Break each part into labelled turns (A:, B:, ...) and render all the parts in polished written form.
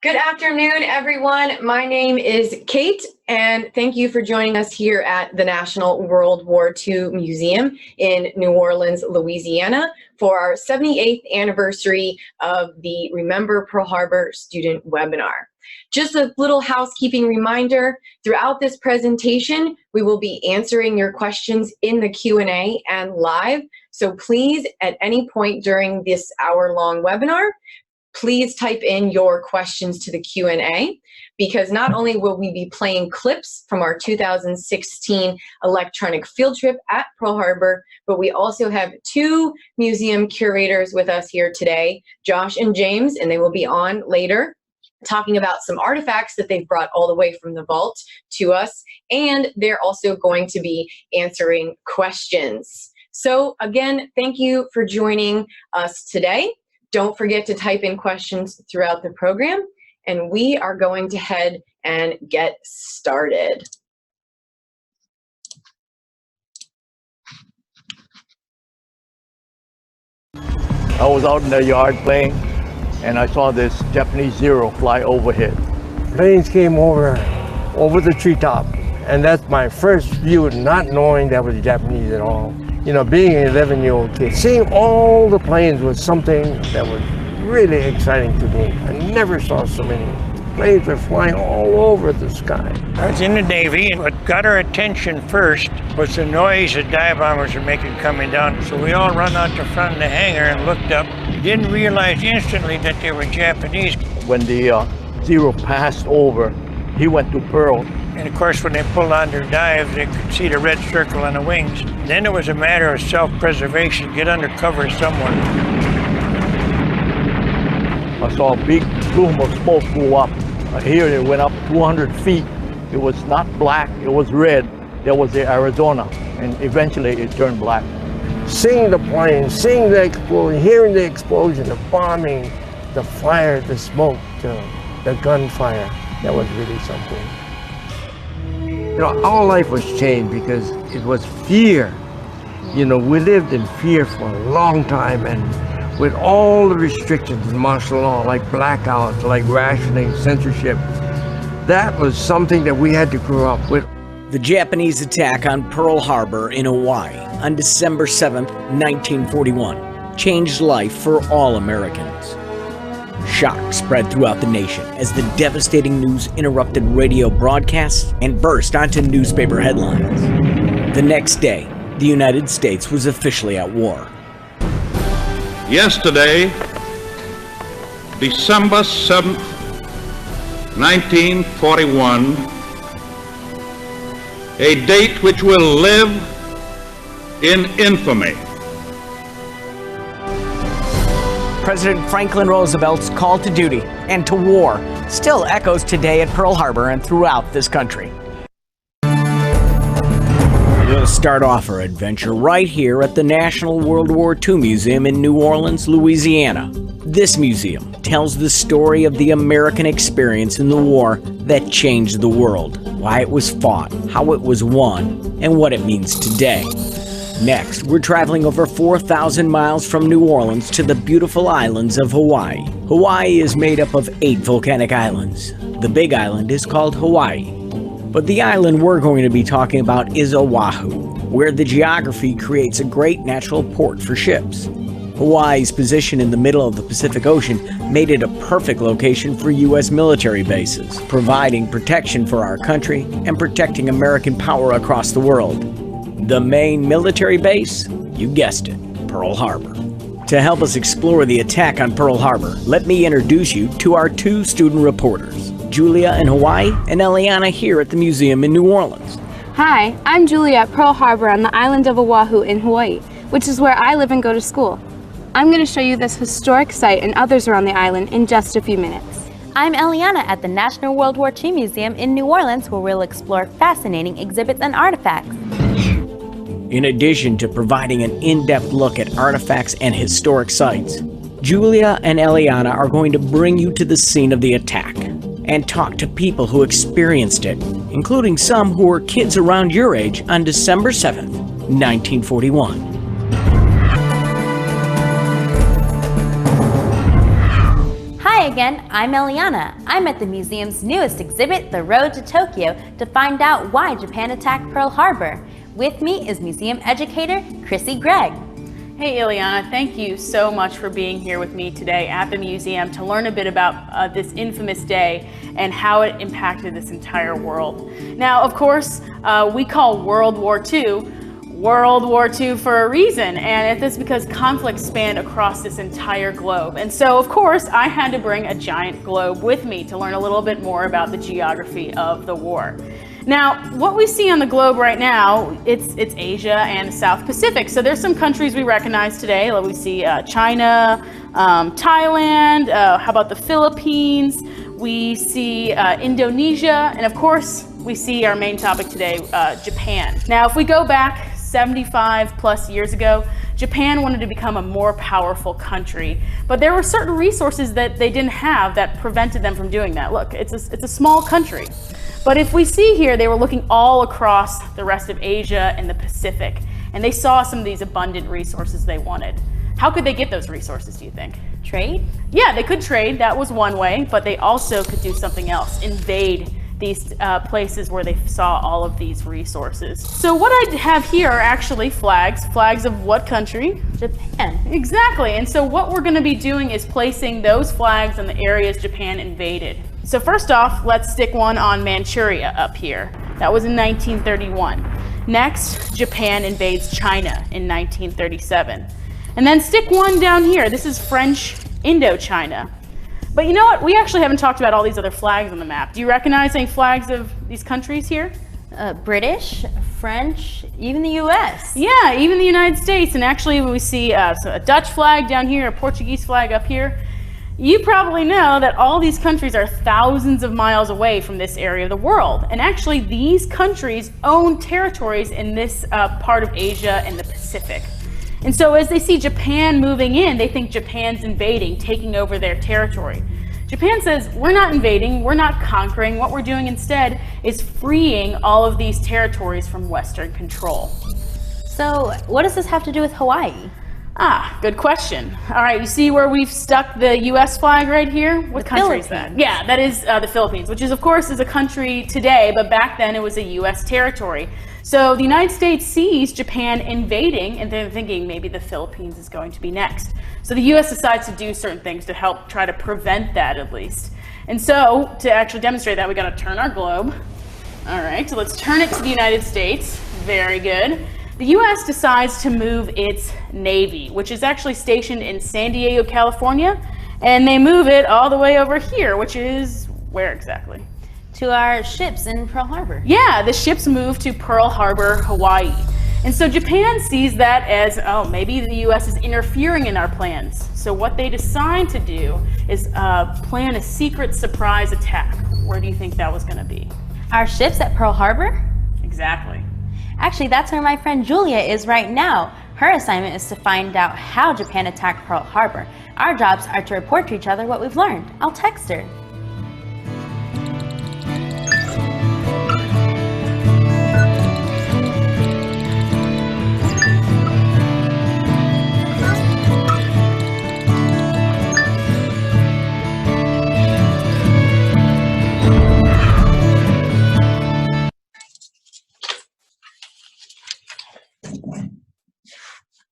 A: Good afternoon, everyone. My name is Kate, and thank you for joining us here at the National World War II Museum in New Orleans, Louisiana, for our 78th anniversary of the Remember Pearl Harbor student webinar. Just a little housekeeping reminder, throughout this presentation, we will be answering your questions in the Q&A and live. So please, at any point during this hour-long webinar, please type in your questions to the Q&A, because not only will we be playing clips from our 2016 electronic field trip at Pearl Harbor, but we also have two museum curators with us here today, Josh and James, and they will be on later, talking about some artifacts that they've brought all the way from the vault to us, and they're also going to be answering questions. So again, thank you for joining us today. Don't forget to type in questions throughout the program, and we are going to head and get started.
B: I was out in the yard playing, and I saw this Japanese Zero fly overhead.
C: Planes came over the treetop, and that's my first view, not knowing that was Japanese at all. You know, being an 11-year-old kid, seeing all the planes was something that was really exciting to me. I never saw so many. Planes were flying all over the sky.
D: I was in the Navy, and what got our attention first was the noise the dive bombers were making coming down. So we all run out the front of the hangar and looked up. Didn't realize instantly that they were Japanese.
B: When the Zero passed over, he went to Pearl.
D: And of course, when they pulled on their dive, they could see the red circle on the wings. Then it was a matter of self-preservation, get under cover somewhere.
B: I saw a big plume of smoke go up. Here it went up 200 feet. It was not black, it was red. There was the Arizona, and eventually it turned black.
C: Seeing the plane, seeing the explosion, hearing the explosion, the bombing, the fire, the smoke, the gunfire, that was really something.
E: You know, our life was changed because it was fear. You know, we lived in fear for a long time, and with all the restrictions in martial law, like blackouts, like rationing, censorship, that was something that we had to grow up with.
F: The Japanese attack on Pearl Harbor in Hawaii on December 7th, 1941, changed life for all Americans. Shock spread throughout the nation as the devastating news interrupted radio broadcasts and burst onto newspaper headlines. The next day, the United States was officially at war.
G: Yesterday, December 7th, 1941, a date which will live in infamy.
F: President Franklin Roosevelt's call to duty and to war still echoes today at Pearl Harbor and throughout this country. We'll start off our adventure right here at the National World War II Museum in New Orleans, Louisiana. This museum tells the story of the American experience in the war that changed the world, why it was fought, how it was won, and what it means today. Next, we're traveling over 4,000 miles from New Orleans to the beautiful islands of Hawaii. Hawaii is made up of 8 volcanic islands. The big island is called Hawaii. But the island we're going to be talking about is Oahu, where the geography creates a great natural port for ships. Hawaii's position in the middle of the Pacific Ocean made it a perfect location for U.S. military bases, providing protection for our country and protecting American power across the world. The main military base? You guessed it, Pearl Harbor. To help us explore the attack on Pearl Harbor, let me introduce you to our 2 student reporters, Julia in Hawaii and Eliana here at the museum in New Orleans.
H: Hi, I'm Julia at Pearl Harbor on the island of Oahu in Hawaii, which is where I live and go to school. I'm going to show you this historic site and others around the island in just a few minutes.
I: I'm Eliana at the National World War II Museum in New Orleans, where we'll explore fascinating exhibits and artifacts.
F: In addition to providing an in-depth look at artifacts and historic sites, Julia and Eliana are going to bring you to the scene of the attack and talk to people who experienced it, including some who were kids around your age on December 7th, 1941.
I: Hi again, I'm Eliana. I'm at the museum's newest exhibit, The Road to Tokyo, to find out why Japan attacked Pearl Harbor. With me is museum educator Chrissy Gregg.
J: Hey Ileana, thank you so much for being here with me today at the museum to learn a bit about this infamous day and how it impacted this entire world. Now, of course, we call World War II World War II for a reason, and it's because conflicts spanned across this entire globe. And so, of course, I had to bring a giant globe with me to learn a little bit more about the geography of the war. Now, what we see on the globe right now, it's Asia and the South Pacific. So there's some countries we recognize today. Like we see China, Thailand, how about the Philippines? We see Indonesia, and of course, we see our main topic today, Japan. Now, if we go back 75 plus years ago, Japan wanted to become a more powerful country, but there were certain resources that they didn't have that prevented them from doing that. Look, it's a small country. But if we see here, they were looking all across the rest of Asia and the Pacific, and they saw some of these abundant resources they wanted. How could they get those resources, do you think?
I: Trade?
J: Yeah, they could trade, that was one way, but they also could do something else, invade these places where they saw all of these resources. So what I have here are actually flags. Flags of what country?
I: Japan.
J: Exactly, and so what we're gonna be doing is placing those flags in the areas Japan invaded. So first off, let's stick one on Manchuria up here. That was in 1931. Next, Japan invades China in 1937. And then stick one down here. This is French Indochina. But you know what? We actually haven't talked about all these other flags on the map. Do you recognize any flags of these countries here?
I: British, French, even the US.
J: Yeah, even the United States. And actually we see a Dutch flag down here, a Portuguese flag up here. You probably know that all these countries are thousands of miles away from this area of the world. And actually these countries own territories in this part of Asia and the Pacific. And so as they see Japan moving in, they think Japan's invading, taking over their territory. Japan says, we're not invading, we're not conquering. What we're doing instead is freeing all of these territories from Western control.
I: So what does this have to do with Hawaii?
J: Ah, good question. All right, you see where we've stuck the US flag right here? What country is that? Yeah, that is the Philippines, which is, of course, is a country today, but back then it was a US territory. So the United States sees Japan invading, and they're thinking maybe the Philippines is going to be next. So the US decides to do certain things to help try to prevent that, at least. And so, to actually demonstrate that, we got to turn our globe. All right, so let's turn it to the United States. Very good. The US decides to move its Navy, which is actually stationed in San Diego, California, and they move it all the way over here, which is where exactly?
I: To our ships in Pearl Harbor.
J: Yeah, the ships move to Pearl Harbor, Hawaii. And so Japan sees that as, oh, maybe the US is interfering in our plans. So what they decide to do is plan a secret surprise attack. Where do you think that was going to be?
I: Our ships at Pearl Harbor?
J: Exactly.
I: Actually, that's where my friend Julia is right now. Her assignment is to find out how Japan attacked Pearl Harbor. Our jobs are to report to each other what we've learned. I'll text her.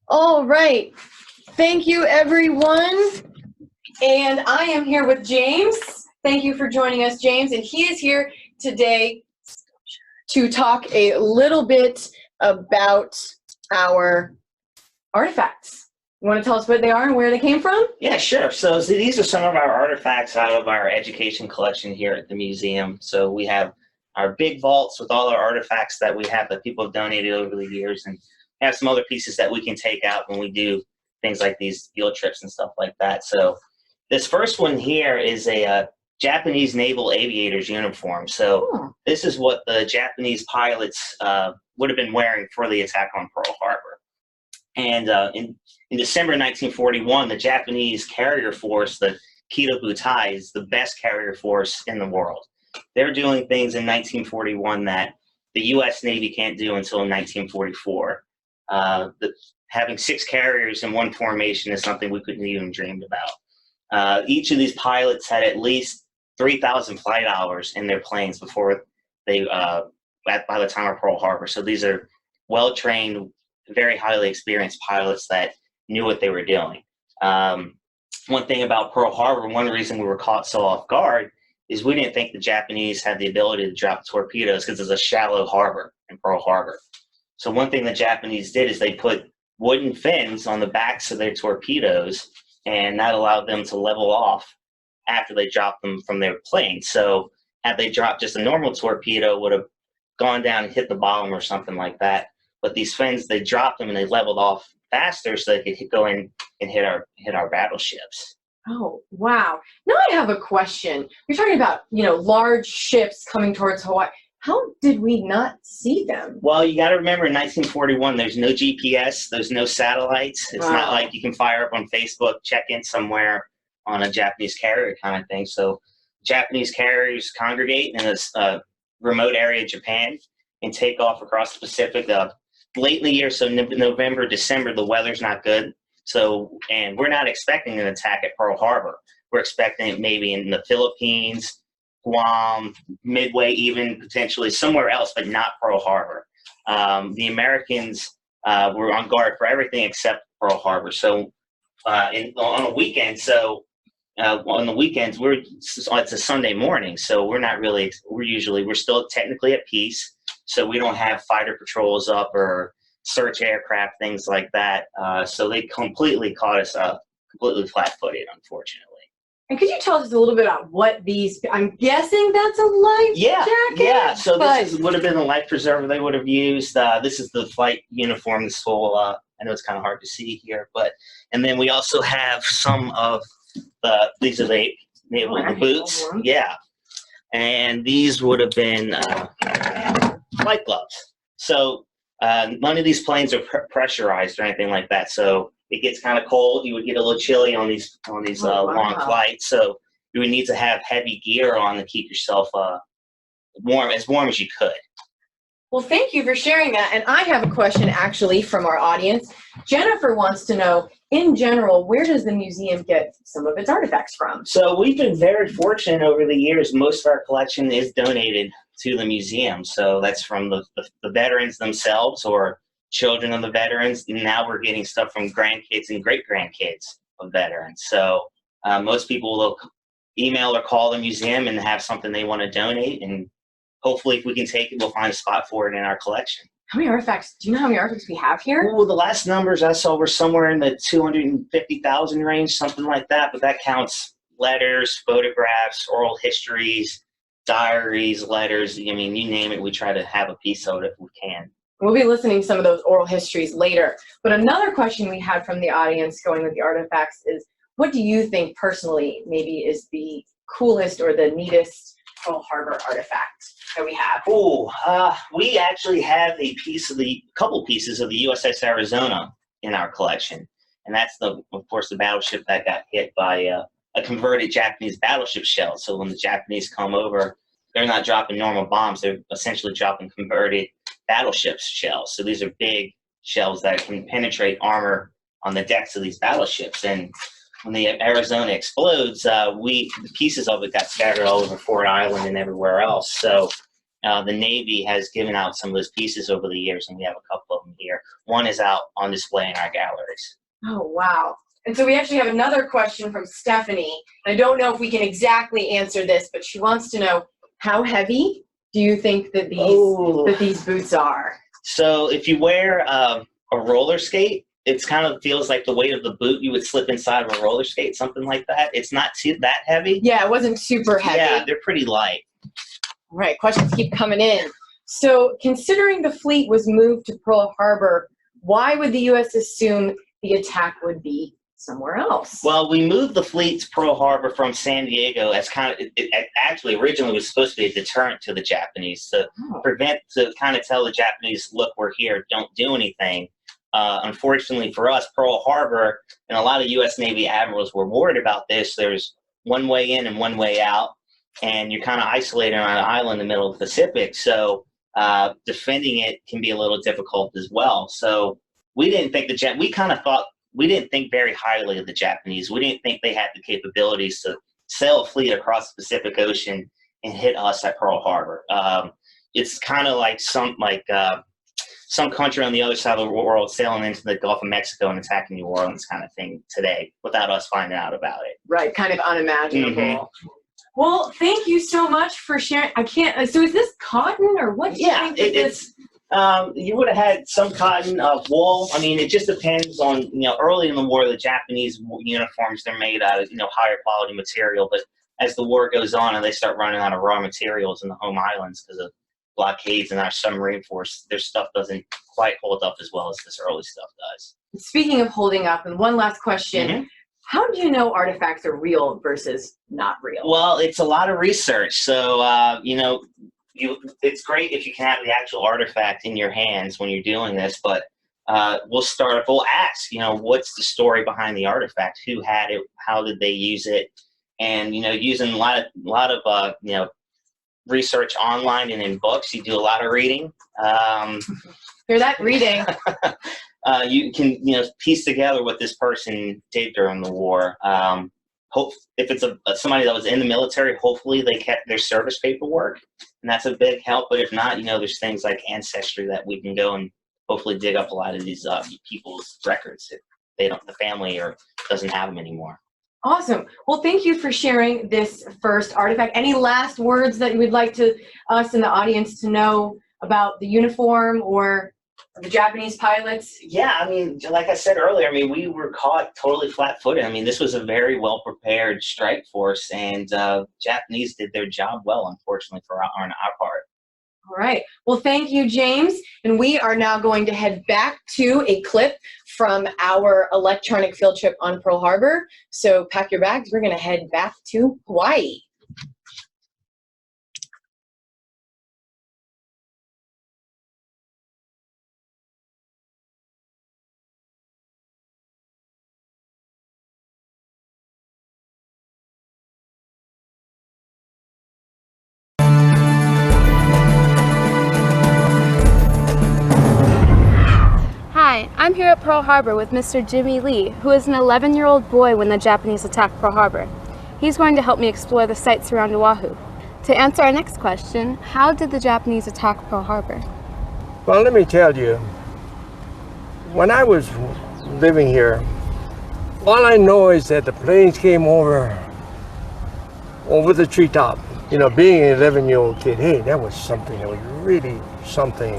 A: All right. Thank you, everyone. And I am here with James. Thank you for joining us, James. And he is here today to talk a little bit about our artifacts. You want to tell us what they are and where they came from?
K: Yeah, sure. So these are some of our artifacts out of our education collection here at the museum. So we have our big vaults with all our artifacts that we have that people have donated over the years, and have some other pieces that we can take out when we do things like these field trips and stuff like that. So this first one here is a Japanese naval aviator's uniform. So this is what the Japanese pilots would have been wearing for the attack on Pearl Harbor. And in December 1941, the Japanese carrier force, the Kido Butai, is the best carrier force in the world. They're doing things in 1941 that the U.S. Navy can't do until 1944. Having 6 carriers in one formation is something we couldn't even dream about. Each of these pilots had at least 3,000 flight hours in their planes before they, by the time of Pearl Harbor. So these are well-trained, very highly experienced pilots that knew what they were doing. One thing about Pearl Harbor, one reason we were caught so off guard is we didn't think the Japanese had the ability to drop torpedoes because it's a shallow harbor in Pearl Harbor. So one thing the Japanese did is they put wooden fins on the backs of their torpedoes, and that allowed them to level off after they dropped them from their plane. So had they dropped just a normal torpedo, would have gone down and hit the bottom or something like that. But these fins, they dropped them and they leveled off faster so they could go in and hit our battleships.
A: Oh, wow. Now I have a question. You're talking about, large ships coming towards Hawaii. How did we not see them?
K: Well, you got to remember in 1941, there's no GPS, there's no satellites. It's not like you can fire up on Facebook, check in somewhere on a Japanese carrier kind of thing. So Japanese carriers congregate in a remote area of Japan and take off across the Pacific. Late in the year, so November, December, the weather's not good. So, and we're not expecting an attack at Pearl Harbor. We're expecting it maybe in the Philippines, Guam, Midway, even potentially somewhere else, but not Pearl Harbor. The Americans were on guard for everything except Pearl Harbor. So on a weekend, on the weekends, it's a Sunday morning, so we're still technically at peace. So we don't have fighter patrols up or search aircraft, things like that. So they completely caught us completely flat-footed, unfortunately.
A: And could you tell us a little bit about what these, I'm guessing that's a life jacket?
K: Yeah, so this would have been the life preserver they would have used. This is the flight uniform, this whole, I know it's kind of hard to see here, and then we also have some of these are the boots. Yeah. And these would have been flight gloves. So none of these planes are pressurized or anything like that. So it gets kind of cold. You would get a little chilly on these long flights. So you would need to have heavy gear on to keep yourself warm as you could.
A: Well, thank you for sharing that. And I have a question actually from our audience. Jennifer wants to know, in general, where does the museum get some of its artifacts from?
K: So we've been very fortunate over the years. Most of our collection is donated to the museum. So that's from the veterans themselves or children of the veterans. And now we're getting stuff from grandkids and great-grandkids of veterans. So most people will email or call the museum and have something they want to donate. And hopefully if we can take it, we'll find a spot for it in our collection.
A: How many artifacts? Do you know how many artifacts we have here?
K: Well, the last numbers I saw were somewhere in the 250,000 range, something like that. But that counts letters, photographs, oral histories, diaries, letters. I mean, you name it, we try to have a piece of it if we can.
A: We'll be listening to some of those oral histories later. But another question we had from the audience going with the artifacts is, what do you think personally maybe is the coolest or the neatest Pearl Harbor artifact that we have?
K: Oh, we actually have couple pieces of the USS Arizona in our collection. And that's of course, the battleship that got hit by a converted Japanese battleship shell. So when the Japanese come over, they're not dropping normal bombs, they're essentially dropping converted battleship shells. So these are big shells that can penetrate armor on the decks of these battleships. And when the Arizona explodes, the pieces of it got scattered all over Fort Island and everywhere else. So the Navy has given out some of those pieces over the years, and we have a couple of them here. One is out on display in our galleries.
A: Oh, wow. And so we actually have another question from Stephanie. I don't know if we can exactly answer this, but she wants to know, how heavy do you think that these boots are?
K: So if you wear a roller skate, it kind of feels like the weight of the boot you would slip inside of a roller skate, something like that. It's not that heavy.
A: Yeah, it wasn't super heavy.
K: Yeah, they're pretty light.
A: All right, questions keep coming in. So considering the fleet was moved to Pearl Harbor, why would the U.S. assume the attack would be somewhere else?
K: Well, we moved the fleet to Pearl Harbor from San Diego as it actually originally was supposed to be a deterrent to the Japanese to kind of tell the Japanese, look, we're here, don't do anything. Unfortunately for us, Pearl Harbor and a lot of U.S. Navy admirals were worried about this. There's one way in and one way out, and you're kind of isolated on an island in the middle of the Pacific. So defending it can be a little difficult as well. So we didn't think we kind of thought we didn't think very highly of the Japanese. We didn't think they had the capabilities to sail a fleet across the Pacific Ocean and hit us at Pearl Harbor. It's kind of like some country on the other side of the world sailing into the Gulf of Mexico and attacking New Orleans kind of thing today without us finding out about it.
A: Right, kind of unimaginable. Well, thank you so much for sharing. I can't. So is this cotton or what?
K: Yeah, it's. You would have had some cotton, wool. I mean, it just depends on, early in the war, the Japanese uniforms, they're made out of, higher quality material. But as the war goes on and they start running out of raw materials in the home islands because of blockades and our submarine force, their stuff doesn't quite hold up as well as this early stuff does. Speaking of holding up, and one last question, how do you know artifacts are real versus not real? Well, it's a lot of research. So, it's great if you can have the actual artifact in your hands when you're doing this, but we'll ask, what's the story behind the artifact? Who had it? How did they use it? And, using a lot of research online and in books, you do a lot of reading. Hear that? Reading. You can, piece together what this person did during the war. If it's somebody that was in the military, hopefully they kept their service paperwork, and that's a big help. But if not, there's things like ancestry that we can go and hopefully dig up a lot of these people's records if the family doesn't have them anymore. Awesome. Well, thank you for sharing this first artifact. Any last words that you would like us in the audience to know about the uniform or the Japanese pilots? Yeah, I mean, like I said earlier, we were caught totally flat-footed. This was a very well-prepared strike force, and Japanese did their job well, unfortunately, on our part. All right. Well, thank you, James. And we are now going to head back to a clip from our electronic field trip on Pearl Harbor. So pack your bags. We're going to head back to Hawaii.
H: Hi, I'm here at Pearl Harbor with Mr. Jimmy Lee, who is an 11-year-old boy when the Japanese attacked Pearl Harbor. He's going to help me explore the sites around Oahu. To answer our next question, how did the Japanese attack Pearl Harbor?
C: Well, let me tell you, when I was living here, all I know is that the planes came over the treetop. Being an 11-year-old kid, hey, that was something. That was really something.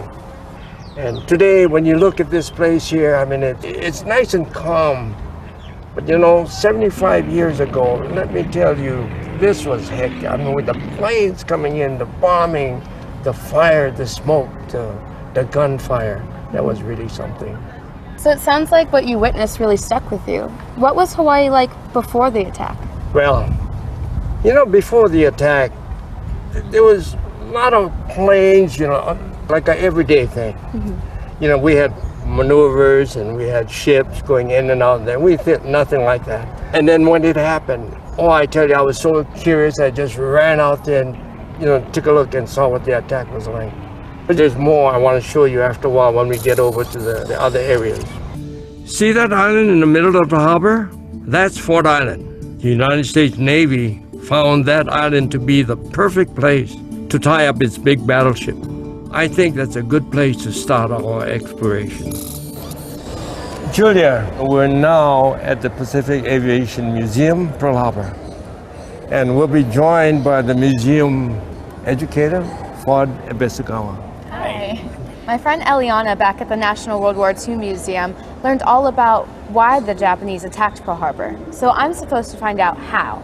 C: And today, when you look at this place here, it's nice and calm. But 75 years ago, let me tell you, this was heck. With the planes coming in, the bombing, the fire, the smoke, the gunfire, that was really something.
H: So it sounds like what you witnessed really stuck with you. What was Hawaii like before the attack?
C: Well, before the attack, there was a lot of planes, like an everyday thing. We had maneuvers and we had ships going in and out, and we did nothing like that. And then when it happened, I tell you, I was so curious, I just ran out there and, took a look and saw what the attack was like. But there's more I want to show you after a while when we get over to the other areas. See that island in the middle of the harbor? That's Fort Island. The United States Navy found that island to be the perfect place to tie up its big battleship. I think that's a good place to start our exploration. Julia, we're now at the Pacific Aviation Museum, Pearl Harbor. And we'll be joined by the museum educator, Ford Ebesagawa.
H: Hi. My friend Eliana back at the National WWII Museum learned all about why the Japanese attacked Pearl Harbor. So I'm supposed to find out how.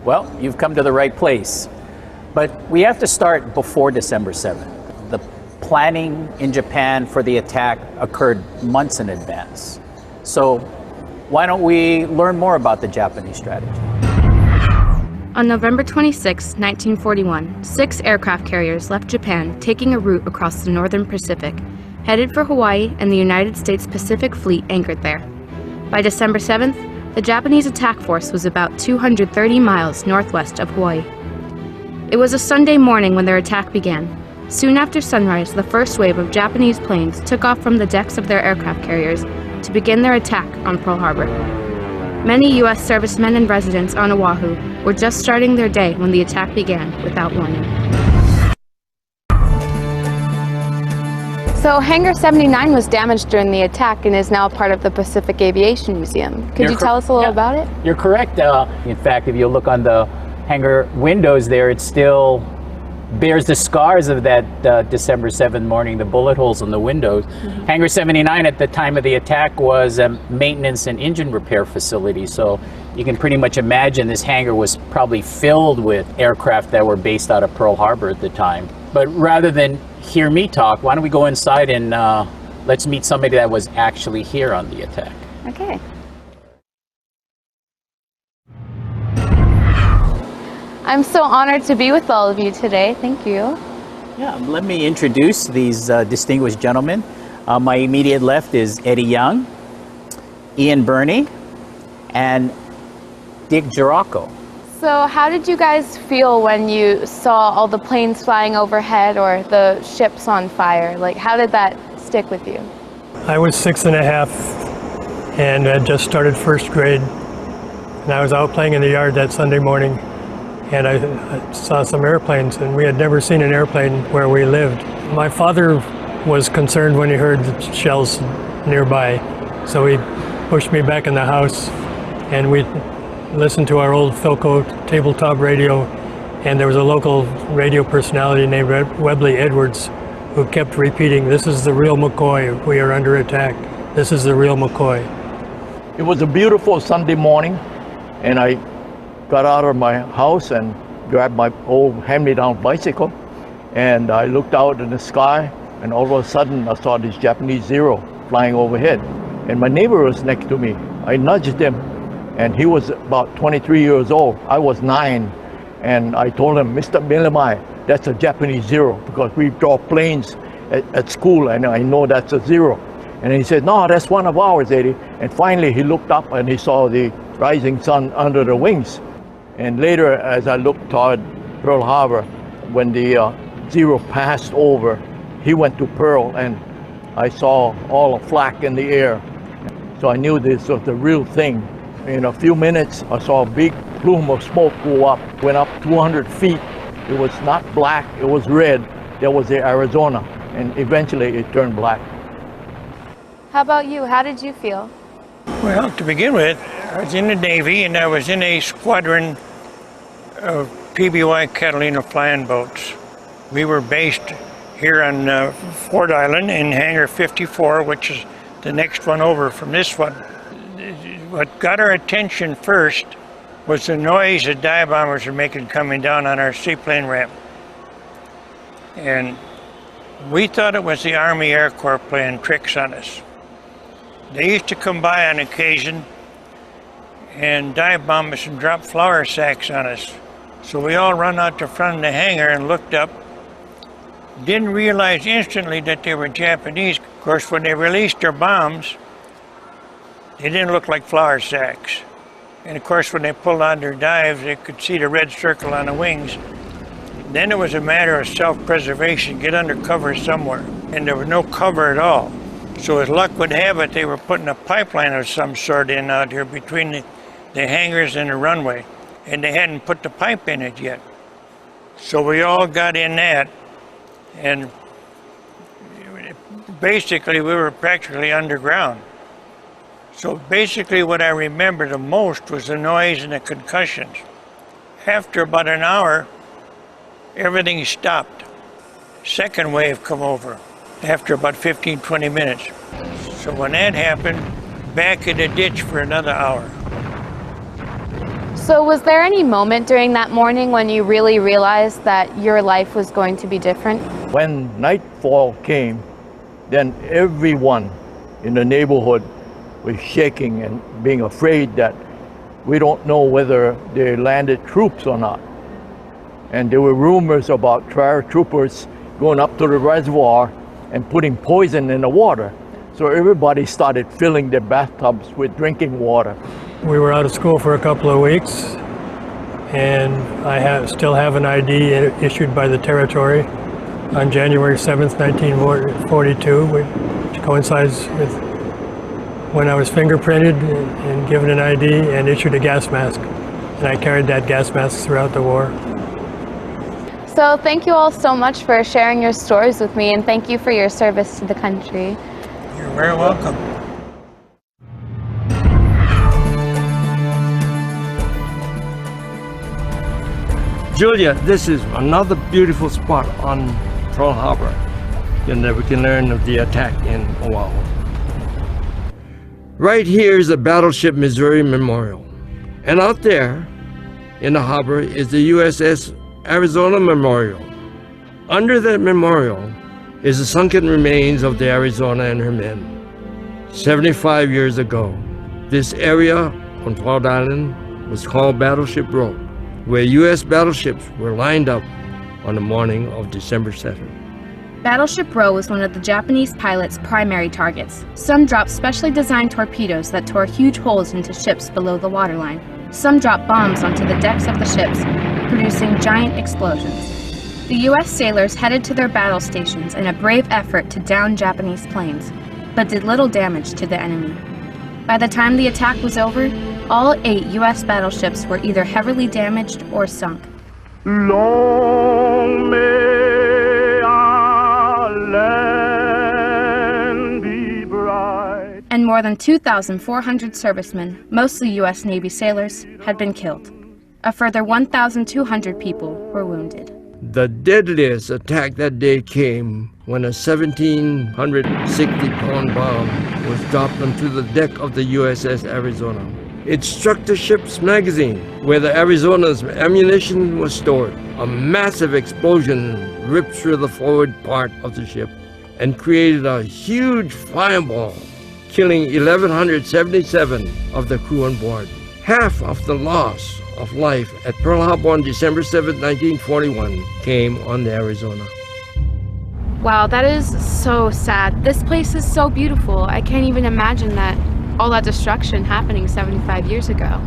L: Well, you've come to the right place. But we have to start before December 7th. The planning in Japan for the attack occurred months in advance. So why don't we learn more about the Japanese strategy?
H: On November 26, 1941, 6 aircraft carriers left Japan, taking a route across the northern Pacific, headed for Hawaii, and the United States Pacific Fleet anchored there. By December 7th, the Japanese attack force was about 230 miles northwest of Hawaii. It was a Sunday morning when their attack began. Soon after sunrise, the first wave of Japanese planes took off from the decks of their aircraft carriers, to begin their attack on Pearl Harbor. Many U.S. servicemen and residents on Oahu were just starting their day when the attack began without warning.
M: So Hangar 79 was damaged during the attack and is now part of the Pacific Aviation Museum. Could you tell us a little about it?
L: You're correct. In fact, if you look on the hangar windows there, it still bears the scars of that December 7th morning, the bullet holes in the windows. Mm-hmm. Hangar 79 at the time of the attack was a maintenance and engine repair facility. So you can pretty much imagine this hangar was probably filled with aircraft that were based out of Pearl Harbor at the time. But rather than hear me talk, why don't we go inside and let's meet somebody that was actually here on the attack.
M: Okay. I'm so honored to be with all of you today. Thank you.
L: Yeah, let me introduce these distinguished gentlemen. My immediate left is Eddie Young, Ian Burney, and Dick Girocco.
M: So how did you guys feel when you saw all the planes flying overhead or the ships on fire? Like, how did that stick with you?
N: I was 6½ and had just started first grade. And I was out playing in the yard that Sunday morning, and I saw some airplanes, and we had never seen an airplane where we lived. My father was concerned when he heard the shells nearby, so he pushed me back in the house, and we listened to our old Philco tabletop radio, and there was a local radio personality named Webley Edwards who kept repeating, "This is the real McCoy, we are under attack. This is the real McCoy."
B: It was a beautiful Sunday morning, and I got out of my house and grabbed my old hand-me-down bicycle, and I looked out in the sky, and all of a sudden I saw this Japanese Zero flying overhead, and my neighbor was next to me. I nudged him, and he was about 23 years old. I was 9, and I told him, "Mr. Milamai, that's a Japanese Zero, because we draw planes at school, and I know that's a Zero." And he said, "No, that's one of ours, Eddie." And finally he looked up and he saw the rising sun under the wings. And later, as I looked toward Pearl Harbor, when the Zero passed over, he went to Pearl, and I saw all the flak in the air. So I knew this was the real thing. In a few minutes, I saw a big plume of smoke go up, went up 200 feet. It was not black, it was red. That was the Arizona, and eventually it turned black.
M: How about you? How did you feel?
D: Well, to begin with, I was in the Navy, and I was in a squadron of PBY Catalina flying boats. We were based here on Ford Island in Hangar 54, which is the next one over from this one. What got our attention first was the noise the dive bombers were making coming down on our seaplane ramp. And we thought it was the Army Air Corps playing tricks on us. They used to come by on occasion and dive bomb us and drop flour sacks on us. So we all run out to front of the hangar and looked up. Didn't realize instantly that they were Japanese. Of course, when they released their bombs, they didn't look like flour sacks. And of course, when they pulled on their dives, they could see the red circle on the wings. Then it was a matter of self-preservation, get under cover somewhere. And there was no cover at all. So as luck would have it, they were putting a pipeline of some sort in out here between the hangars and the runway. And they hadn't put the pipe in it yet. So we all got in that, and basically we were practically underground. So basically what I remember the most was the noise and the concussions. After about an hour, everything stopped. Second wave come over after about 15-20 minutes. So when that happened, back in the ditch for another hour.
M: So was there any moment during that morning when you really realized that your life was going to be different?
B: When nightfall came, then everyone in the neighborhood was shaking and being afraid that we don't know whether they landed troops or not. And there were rumors about paratroopers going up to the reservoir and putting poison in the water. So everybody started filling their bathtubs with drinking water.
N: We were out of school for a couple of weeks, and I still have an ID issued by the Territory on January 7th, 1942, which coincides with when I was fingerprinted and given an ID and issued a gas mask. And I carried that gas mask throughout the war.
M: So thank you all so much for sharing your stories with me, and thank you for your service to the country.
D: You're very welcome.
C: Julia, this is another beautiful spot on Pearl Harbor. And we can learn of the attack in Oahu. Right here is the Battleship Missouri Memorial. And out there in the harbor is the USS Arizona Memorial. Under that memorial is the sunken remains of the Arizona and her men. 75 years ago, this area on Cloud Island was called Battleship Row, where U.S. battleships were lined up on the morning of December 7th.
H: Battleship Row was one of the Japanese pilots' primary targets. Some dropped specially designed torpedoes that tore huge holes into ships below the waterline. Some dropped bombs onto the decks of the ships, producing giant explosions. The U.S. sailors headed to their battle stations in a brave effort to down Japanese planes, but did little damage to the enemy. By the time the attack was over, all 8 U.S. battleships were either heavily damaged or sunk.
O: Long may our land be bright.
H: And more than 2,400 servicemen, mostly U.S. Navy sailors, had been killed. A further 1,200 people were wounded.
C: The deadliest attack that day came when a 1,760-pound bomb was dropped onto the deck of the USS Arizona. It struck the ship's magazine, where the Arizona's ammunition was stored. A massive explosion ripped through the forward part of the ship and created a huge fireball, killing 1,177 of the crew on board. Half of the loss of life at Pearl Harbor on December 7, 1941 came on the Arizona.
H: Wow, that is so sad. This place is so beautiful. I can't even imagine that all that destruction happening 75 years ago.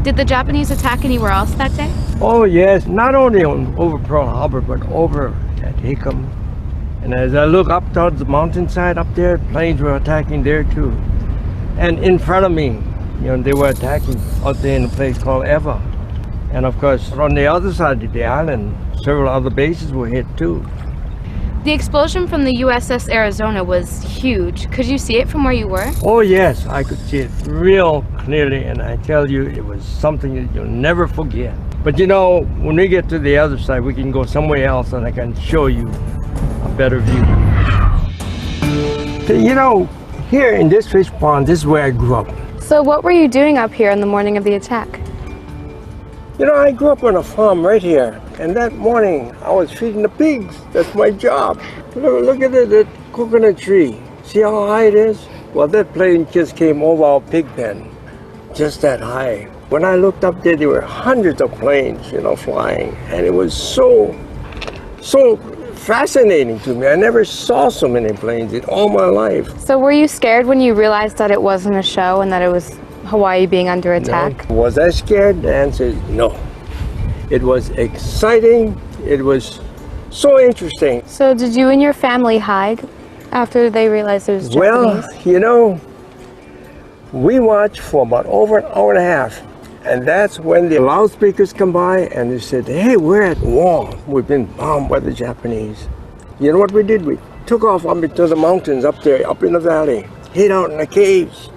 H: Did the Japanese attack anywhere else that day?
C: Oh yes, not only over Pearl Harbor, but over at Hickam. And as I look up towards the mountainside up there, planes were attacking there too. And in front of me, they were attacking out there in a place called Eva. And of course, on the other side of the island, several other bases were hit too.
H: The explosion from the USS Arizona was huge. Could you see it from where you were?
C: Oh yes, I could see it real clearly, and I tell you, it was something that you'll never forget. But when we get to the other side, we can go somewhere else and I can show you a better view. Here in this fish pond, this is where I grew up.
M: So what were you doing up here on the morning of the attack?
C: I grew up on a farm right here, and that morning I was feeding the pigs. That's my job. Look at that coconut tree. See how high it is? Well, that plane just came over our pig pen, just that high. When I looked up there were hundreds of planes, flying, and it was so fascinating to me. I never saw so many planes in all my life.
M: So were you scared when you realized that it wasn't a show and that it was Hawaii being under attack?
C: No. Was I scared? The answer is no. It was exciting. It was so interesting.
M: So did you and your family hide after they realized it was Japanese?
C: Well, we watched for about over an hour and a half. And that's when the loudspeakers come by and they said, hey, we're at war. We've been bombed by the Japanese. You know what we did? We took off up into the mountains up there, up in the valley, hid out in the caves.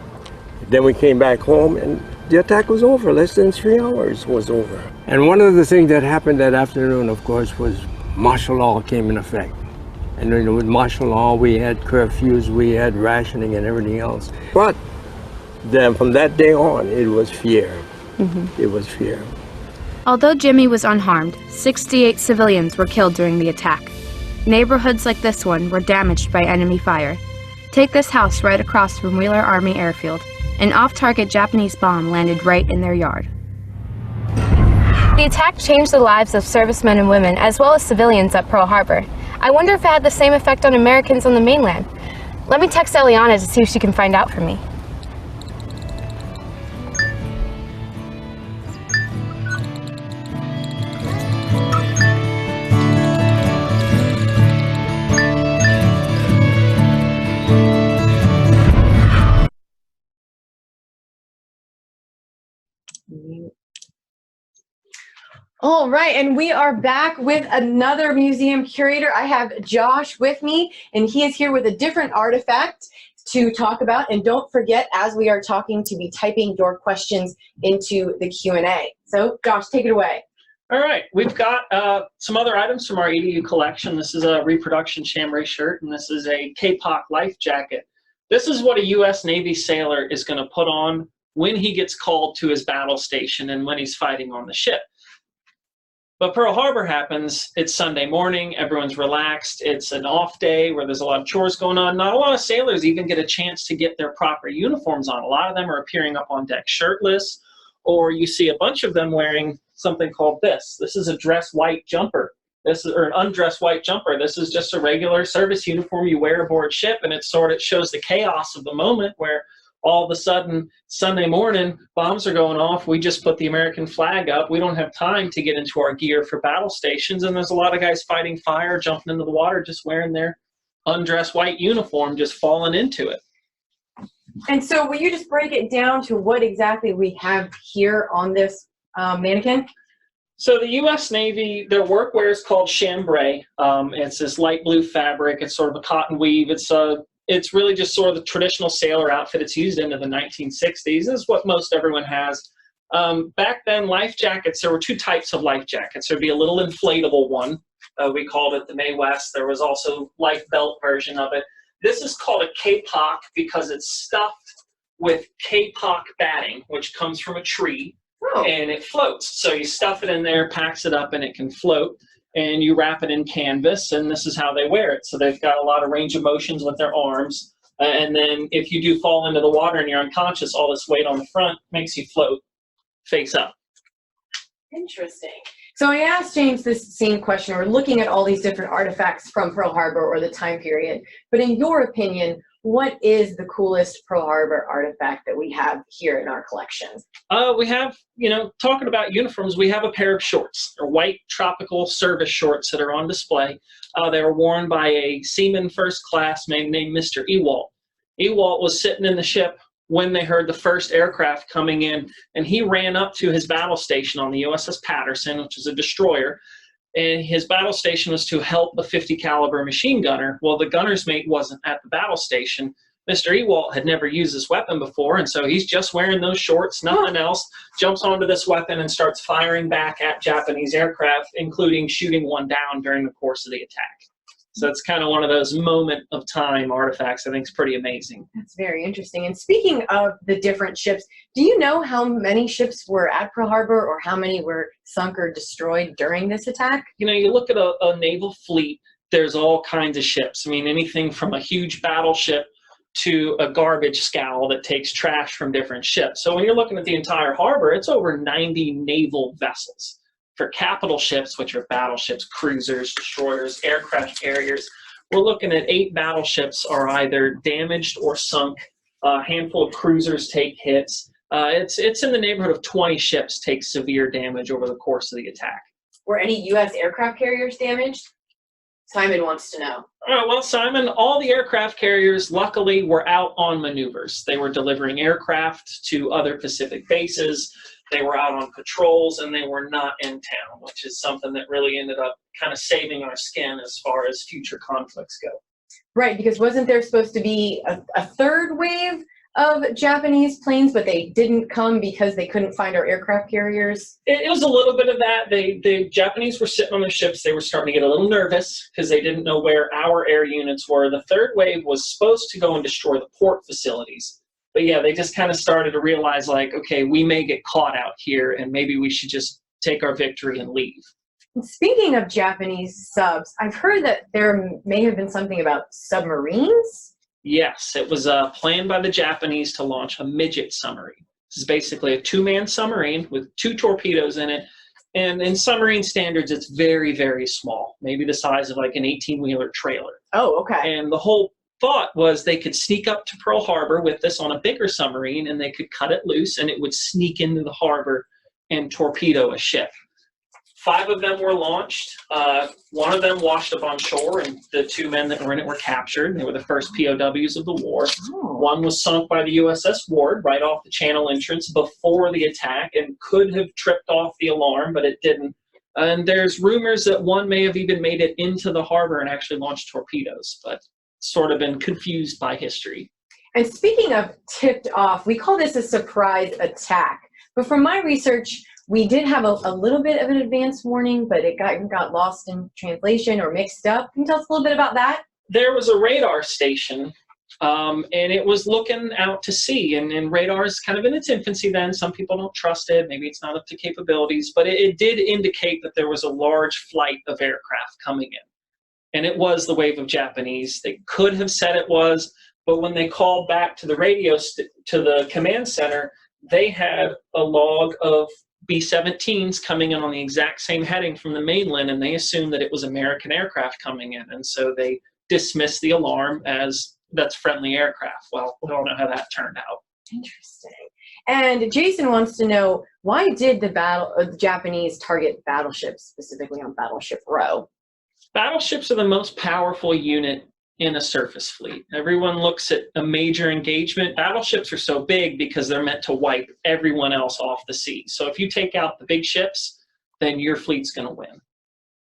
C: Then we came back home and the attack was over. Less than 3 hours was over. And one of the things that happened that afternoon, of course, was martial law came in effect. And with martial law, we had curfews, we had rationing and everything else. But then from that day on, it was fear. It was fear.
H: Although Jimmy was unharmed, 68 civilians were killed during the attack. Neighborhoods like this one were damaged by enemy fire. Take this house right across from Wheeler Army Airfield. An off-target Japanese bomb landed right in their yard. The attack changed the lives of servicemen and women, as well as civilians at Pearl Harbor. I wonder if it had the same effect on Americans on the mainland. Let me text Eliana to see if she can find out for me.
A: All right, and we are back with another museum curator. I have Josh with me, and he is here with a different artifact to talk about. And don't forget, as we are talking, to be typing your questions into the Q&A. So, Josh, take it away.
P: All right, we've got some other items from our EDU collection. This is a reproduction chambray shirt, and this is a Kapok life jacket. This is what a U.S. Navy sailor is going to put on when he gets called to his battle station and when he's fighting on the ship. But Pearl Harbor happens, it's Sunday morning, everyone's relaxed, it's an off day where there's a lot of chores going on. Not a lot of sailors even get a chance to get their proper uniforms on. A lot of them are appearing up on deck shirtless, or you see a bunch of them wearing something called this. This is a dress white jumper. This is, or an undressed white jumper. This is just a regular service uniform you wear aboard ship, and it sort of shows the chaos of the moment where all of a sudden, Sunday morning, bombs are going off. We just put the American flag up. We don't have time to get into our gear for battle stations. And there's a lot of guys fighting fire, jumping into the water, just wearing their undressed white uniform, just falling into it.
A: And so will you just break it down to what exactly we have here on this mannequin?
P: So the U.S. Navy, their workwear is called chambray. It's this light blue fabric. It's sort of a cotton weave. It's really just sort of the traditional sailor outfit it's used into the 1960s. This is what most everyone has. Back then, life jackets, there were two types of life jackets. There would be a little inflatable one. We called it the Mae West. There was also life belt version of it. This is called a Kapok because it's stuffed with Kapok batting, which comes from a tree, and it floats. So you stuff it in there, packs it up, and it can float. And you wrap it in canvas, and this is how they wear it. So they've got a lot of range of motions with their arms. And then if you do fall into the water and you're unconscious, all this weight on the front makes you float face up.
A: Interesting. So I asked James this same question. We're looking at all these different artifacts from Pearl Harbor or the time period. But in your opinion, what is the coolest Pearl Harbor artifact that we have here in our collection?
P: We have, talking about uniforms, we have a pair of shorts. They're white tropical service shorts that are on display. They were worn by a seaman first class named Mr. Ewalt. Ewalt was sitting in the ship when they heard the first aircraft coming in, and he ran up to his battle station on the USS Patterson, which is a destroyer. And his battle station was to help the 50 caliber machine gunner. Well, the gunner's mate wasn't at the battle station. Mr. Ewalt had never used this weapon before, and so he's just wearing those shorts, nothing else, jumps onto this weapon and starts firing back at Japanese aircraft, including shooting one down during the course of the attack. So it's kind of one of those moment of time artifacts I think is pretty amazing.
A: That's very interesting. And speaking of the different ships, do you know how many ships were at Pearl Harbor or how many were sunk or destroyed during this attack?
P: You look at a naval fleet, there's all kinds of ships. I mean, anything from a huge battleship to a garbage scow that takes trash from different ships. So when you're looking at the entire harbor, it's over 90 naval vessels. For capital ships, which are battleships, cruisers, destroyers, aircraft carriers, we're looking at 8 battleships are either damaged or sunk. A handful of cruisers take hits. It's in the neighborhood of 20 ships take severe damage over the course of the attack.
A: Were any U.S. aircraft carriers damaged? Simon wants to know.
P: Well, Simon, all the aircraft carriers, luckily, were out on maneuvers. They were delivering aircraft to other Pacific bases. They were out on patrols, and they were not in town, which is something that really ended up kind of saving our skin as far as future conflicts go.
A: Right, because wasn't there supposed to be a third wave of Japanese planes, but they didn't come because they couldn't find our aircraft carriers?
P: It was a little bit of that. The Japanese were sitting on their ships. They were starting to get a little nervous because they didn't know where our air units were. The third wave was supposed to go and destroy the port facilities. But yeah, they just kind of started to realize, like, okay, we may get caught out here, and maybe we should just take our victory and leave.
A: Speaking of Japanese subs, I've heard that there may have been something about submarines?
P: Yes, it was planned by the Japanese to launch a midget submarine. This is basically a 2-man submarine with 2 torpedoes in it. And in submarine standards, it's very, very small, maybe the size of like an 18-wheeler trailer.
A: Oh, okay.
P: And the whole thought was they could sneak up to Pearl Harbor with this on a bigger submarine, and they could cut it loose, and it would sneak into the harbor and torpedo a ship. 5 of them were launched. 1 of them washed up on shore, and the 2 men that were in it were captured. They were the first POWs of the war.
A: Oh.
P: 1 was sunk by the USS Ward right off the channel entrance before the attack and could have tripped off the alarm, but it didn't. And there's rumors that one may have even made it into the harbor and actually launched torpedoes, but sort of been confused by history.
A: And speaking of tipped off, we call this a surprise attack. But from my research, we did have a little bit of an advance warning, but it got lost in translation or mixed up. Can you tell us a little bit about that?
P: There was a radar station, and it was looking out to sea, and radar is kind of in its infancy then. Some people don't trust it. Maybe it's not up to capabilities, but it did indicate that there was a large flight of aircraft coming in. And it was the wave of Japanese. They could have said it was, but when they called back to the radio, to the command center, they had a log of B-17s coming in on the exact same heading from the mainland, and they assumed that it was American aircraft coming in, and so they dismissed the alarm as that's friendly aircraft. Well, we don't know how that turned out.
A: Interesting. And Jason wants to know, why did the Japanese target battleships, specifically on Battleship Row?
P: Battleships are the most powerful unit in a surface fleet. Everyone looks at a major engagement. Battleships are so big because they're meant to wipe everyone else off the sea. So if you take out the big ships, then your fleet's going to win.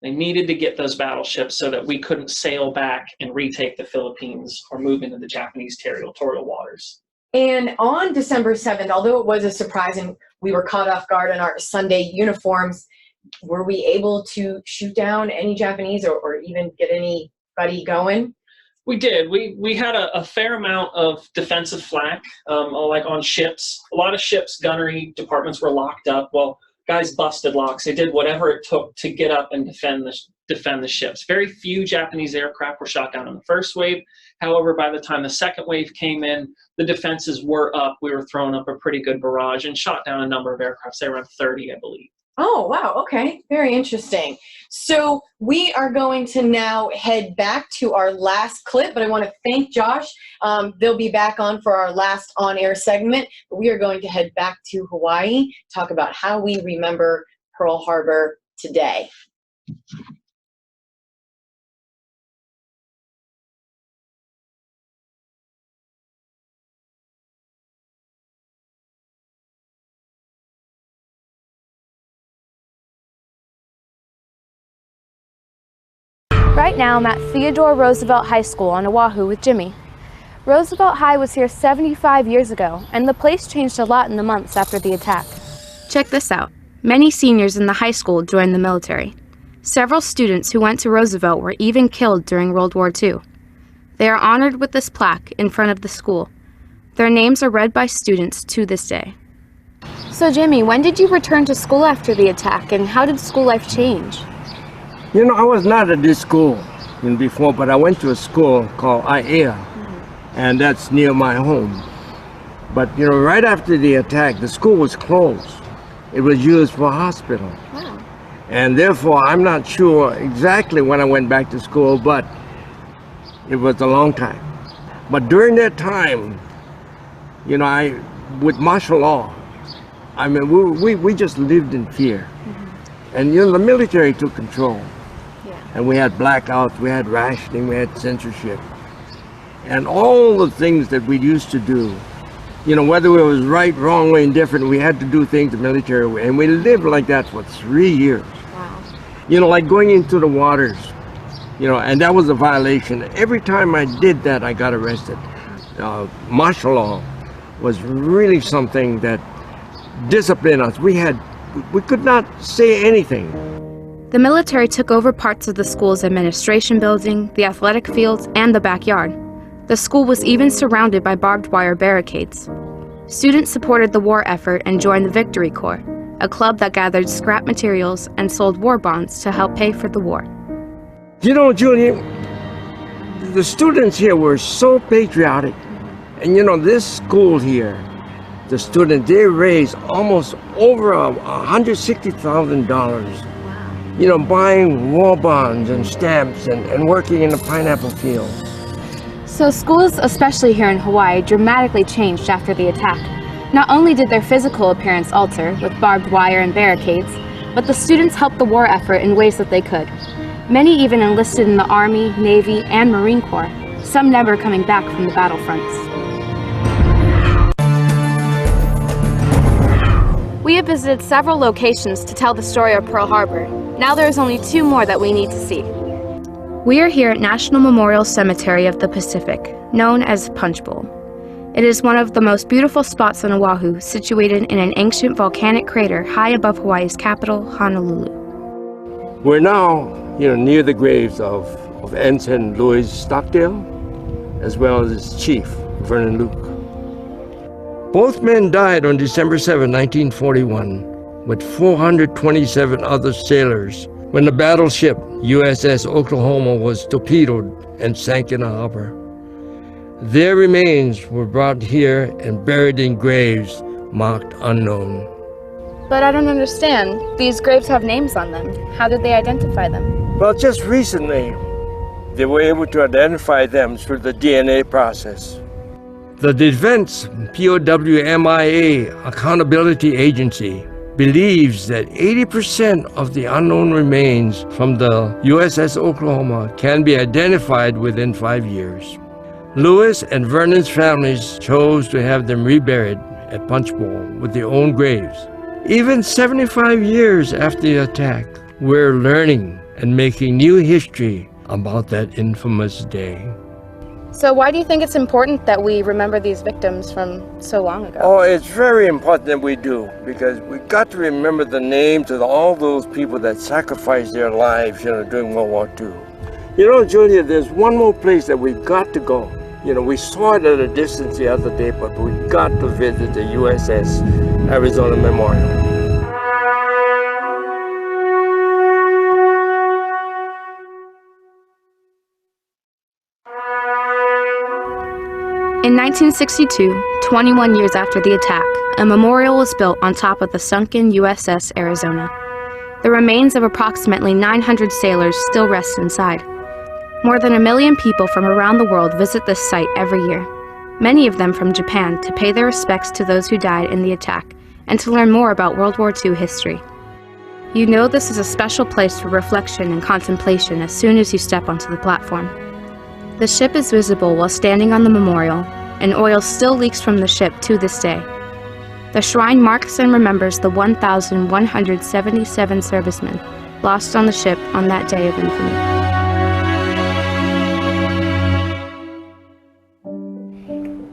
P: They needed to get those battleships so that we couldn't sail back and retake the Philippines or move into the Japanese territorial waters.
A: And on December 7th, although it was a surprise and we were caught off guard in our Sunday uniforms, were we able to shoot down any Japanese or even get anybody going?
P: We did. We had a fair amount of defensive flak, like on ships. A lot of ships' gunnery departments were locked up. Well, guys busted locks. They did whatever it took to get up and defend the ships. Very few Japanese aircraft were shot down in the first wave. However, by the time the second wave came in, the defenses were up. We were throwing up a pretty good barrage and shot down a number of aircraft. They were around 30, I believe.
A: Oh, wow. Okay. Very interesting. So we are going to now head back to our last clip, but I want to thank Josh. They'll be back on for our last on-air segment, but we are going to head back to Hawaii, talk about how we remember Pearl Harbor today.
H: Right now, I'm at Theodore Roosevelt High School on Oahu with Jimmy. Roosevelt High was here 75 years ago, and the place changed a lot in the months after the attack. Check this out. Many seniors in the high school joined the military. Several students who went to Roosevelt were even killed during World War II. They are honored with this plaque in front of the school. Their names are read by students to this day. So Jimmy, when did you return to school after the attack, and how did school life change?
E: You know, I was not at this school before, but I went to a school called IAEA, and that's near my home. But, you know, right after the attack, the school was closed. It was used for a hospital.
H: Wow.
E: And therefore, I'm not sure exactly when I went back to school, but it was a long time. But during that time, you know, with martial law, I mean, we just lived in fear. And, you know, the military took control. And we had blackouts, we had rationing, we had censorship. And all the things that we used to do, you know, whether it was right, wrong, or indifferent, we had to do things the military way. And we lived like that for 3 years.
H: Wow.
E: You know, like going into the waters, you know, and that was a violation. Every time I did that, I got arrested. Martial law was really something that disciplined us. We could not say anything.
H: The military took over parts of the school's administration building, the athletic fields, and the backyard. The school was even surrounded by barbed wire barricades. Students supported the war effort and joined the Victory Corps, a club that gathered scrap materials and sold war bonds to help pay for the war.
E: You know, Julie, the students here were so patriotic. And you know, this school here, the students, they raised almost over $160,000. You know, buying war bonds and stamps and working in the pineapple field.
H: So schools, especially here in Hawaii, dramatically changed after the attack. Not only did their physical appearance alter with barbed wire and barricades, but the students helped the war effort in ways that they could. Many even enlisted in the Army, Navy, and Marine Corps, some never coming back from the battlefronts. We have visited several locations to tell the story of Pearl Harbor. Now there's only 2 more that we need to see. We are here at National Memorial Cemetery of the Pacific, known as Punch Bowl. It is one of the most beautiful spots on Oahu, situated in an ancient volcanic crater high above Hawaii's capital, Honolulu.
C: We're now, near the graves of Ensign Louis Stockdale, as well as his chief, Vernon Luke. Both men died on December 7, 1941, with 427 other sailors when the battleship USS Oklahoma was torpedoed and sank in a harbor. Their remains were brought here and buried in graves marked unknown.
H: But I don't understand. These graves have names on them. How did they identify them?
C: Well, just recently, they were able to identify them through the DNA process. The Defense POWMIA Accountability Agency believes that 80% of the unknown remains from the USS Oklahoma can be identified within 5 years. Lewis and Vernon's families chose to have them reburied at Punch Bowl with their own graves. Even 75 years after the attack, we're learning and making new history about that infamous day.
H: So why do you think it's important that we remember these victims from so long ago?
C: Oh, it's very important that we do, because we got to remember the names of all those people that sacrificed their lives, during World War II. Julia, there's one more place that we've got to go. We saw it at a distance the other day, but we've got to visit the USS Arizona Memorial.
H: In 1962, 21 years after the attack, a memorial was built on top of the sunken USS Arizona. The remains of approximately 900 sailors still rest inside. More than 1 million people from around the world visit this site every year, many of them from Japan, to pay their respects to those who died in the attack and to learn more about World War II history. You know this is a special place for reflection and contemplation as soon as you step onto the platform. The ship is visible while standing on the memorial, and oil still leaks from the ship to this day. The shrine marks and remembers the 1,177 servicemen lost on the ship on that day of infamy.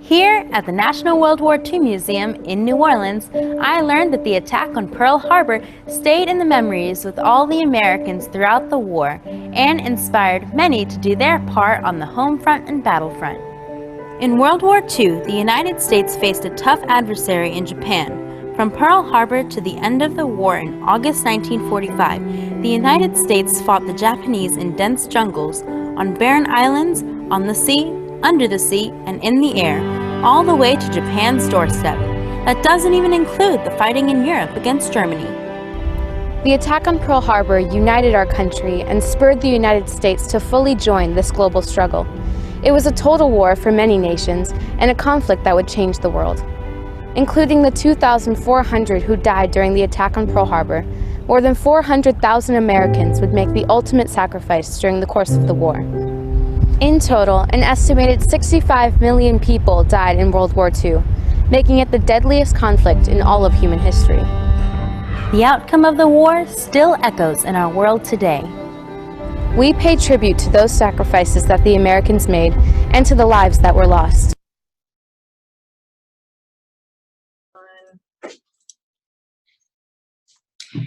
I: Here at the National World War II Museum in New Orleans, I learned that the attack on Pearl Harbor stayed in the memories with all the Americans throughout the war and inspired many to do their part on the home front and battlefront. In World War II, the United States faced a tough adversary in Japan. From Pearl Harbor to the end of the war in August 1945, the United States fought the Japanese in dense jungles, on barren islands, on the sea, under the sea, and in the air, all the way to Japan's doorstep. That doesn't even include the fighting in Europe against Germany.
H: The attack on Pearl Harbor united our country and spurred the United States to fully join this global struggle. It was a total war for many nations and a conflict that would change the world. Including the 2,400 who died during the attack on Pearl Harbor, more than 400,000 Americans would make the ultimate sacrifice during the course of the war. In total, an estimated 65 million people died in World War II, making it the deadliest conflict in all of human history.
I: The outcome of the war still echoes in our world today.
H: We pay tribute to those sacrifices that the Americans made and to the lives that were lost.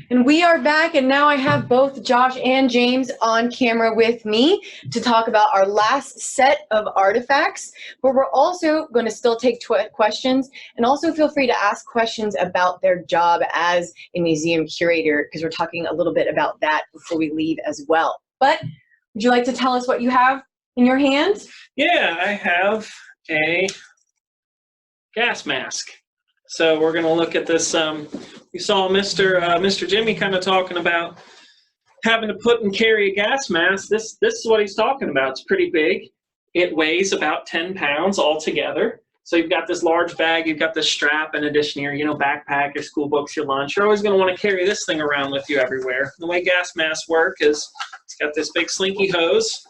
A: And we are back, and now I have both Josh and James on camera with me to talk about our last set of artifacts, but we're also going to still take questions, and also feel free to ask questions about their job as a museum curator, because we're talking a little bit about that before we leave as well. But would you like to tell us what you have in your hands?
P: Yeah, I have a gas mask. So we're going to look at this. We saw Mr. Jimmy kind of talking about having to put and carry a gas mask. This is what he's talking about. It's pretty big. It weighs about 10 pounds altogether. So you've got this large bag, you've got this strap in addition to your backpack, your school books, your lunch. You're always going to want to carry this thing around with you everywhere. The way gas masks work is it's got this big slinky hose,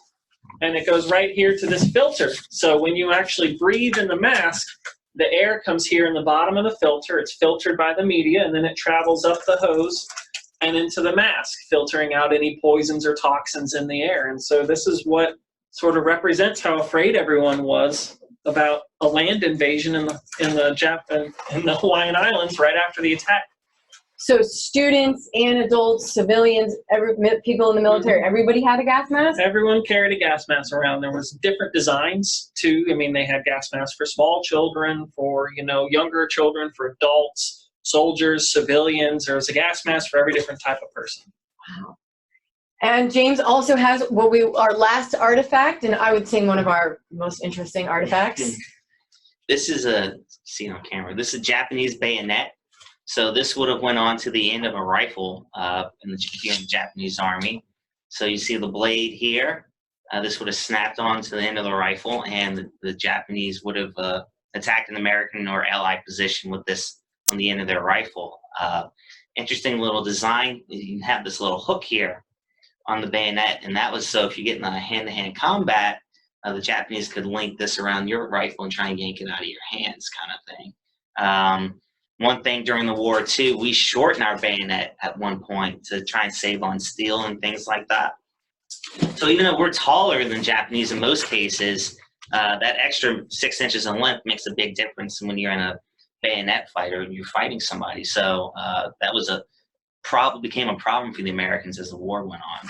P: and it goes right here to this filter. So when you actually breathe in the mask, the air comes here in the bottom of the filter. It's filtered by the media, and then it travels up the hose and into the mask, filtering out any poisons or toxins in the air. And so this is what sort of represents how afraid everyone was about a land invasion in the Hawaiian Islands right after the attack.
A: So students and adults, civilians, people in the military, everybody had a gas mask?
P: Everyone carried a gas mask around. There was different designs too. I mean, they had gas masks for small children, for, you know, younger children, for adults, soldiers, civilians. There was a gas mask for every different type of person.
A: Wow. And James also has our last artifact, and I would say one of our most interesting artifacts.
K: This is see on camera, this is a Japanese bayonet. So this would have went on to the end of a rifle in the Japanese Army. So you see the blade here. This would have snapped on to the end of the rifle, and the Japanese would have attacked an American or Allied position with this on the end of their rifle. Interesting little design. You have this little hook here on the bayonet, and that was so if you get in a hand-to-hand combat, the Japanese could link this around your rifle and try and yank it out of your hands, kind of thing. One thing during the war too, we shortened our bayonet at one point to try and save on steel and things like that. So even though we're taller than Japanese in most cases, that extra 6 inches in length makes a big difference when you're in a bayonet fight or you're fighting somebody. So that was became a problem for the Americans as the war went on.